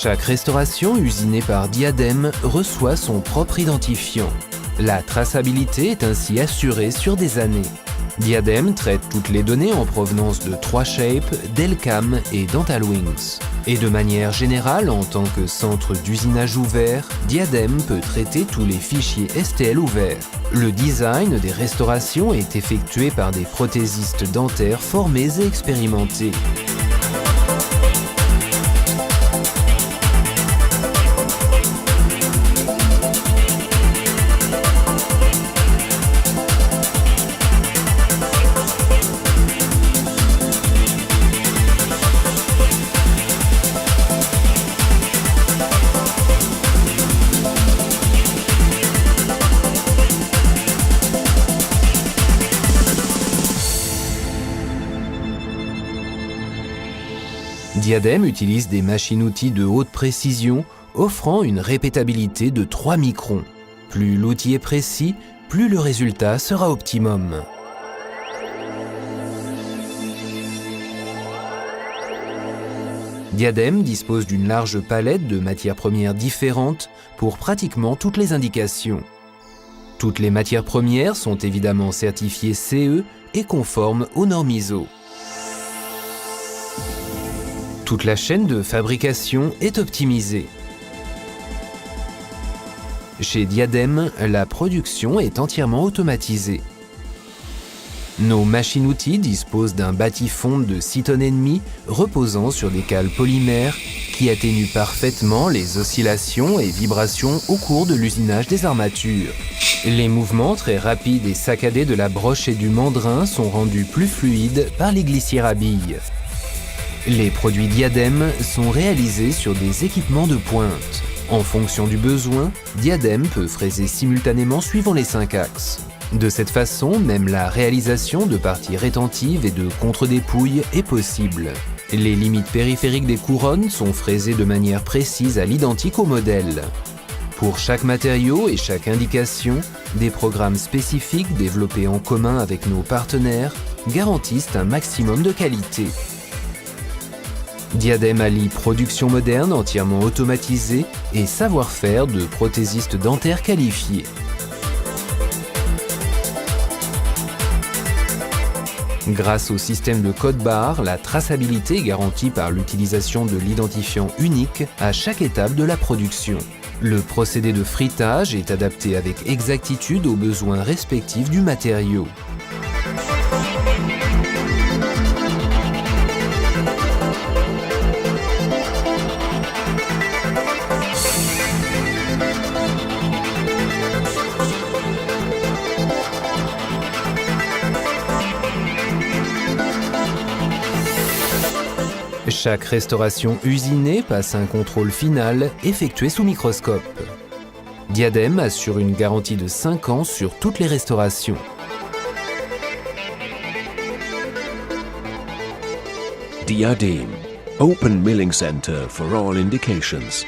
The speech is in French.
Chaque restauration usinée par Diadem reçoit son propre identifiant. La traçabilité est ainsi assurée sur des années. Diadem traite toutes les données en provenance de 3Shape, Delcam et Dental Wings. Et de manière générale, en tant que centre d'usinage ouvert, Diadem peut traiter tous les fichiers STL ouverts. Le design des restaurations est effectué par des prothésistes dentaires formés et expérimentés. Diadem utilise des machines-outils de haute précision, offrant une répétabilité de 3 microns. Plus l'outil est précis, plus le résultat sera optimum. Diadem dispose d'une large palette de matières premières différentes pour pratiquement toutes les indications. Toutes les matières premières sont évidemment certifiées CE et conformes aux normes ISO. Toute la chaîne de fabrication est optimisée. Chez Diadem, la production est entièrement automatisée. Nos machines-outils disposent d'un bâti-fonte de 6,5 tonnes reposant sur des cales polymères qui atténuent parfaitement les oscillations et vibrations au cours de l'usinage des armatures. Les mouvements très rapides et saccadés de la broche et du mandrin sont rendus plus fluides par les glissières à billes. Les produits Diadem sont réalisés sur des équipements de pointe. En fonction du besoin, Diadem peut fraiser simultanément suivant les 5 axes. De cette façon, même la réalisation de parties rétentives et de contre-dépouilles est possible. Les limites périphériques des couronnes sont fraisées de manière précise à l'identique au modèle. Pour chaque matériau et chaque indication, des programmes spécifiques développés en commun avec nos partenaires garantissent un maximum de qualité. Diadem allie production moderne entièrement automatisée et savoir-faire de prothésistes dentaires qualifiés. Grâce au système de code-barre, la traçabilité est garantie par l'utilisation de l'identifiant unique à chaque étape de la production. Le procédé de frittage est adapté avec exactitude aux besoins respectifs du matériau. Chaque restauration usinée passe un contrôle final effectué sous microscope. Diadem assure une garantie de 5 ans sur toutes les restaurations. Diadem, Open Milling Center for all indications.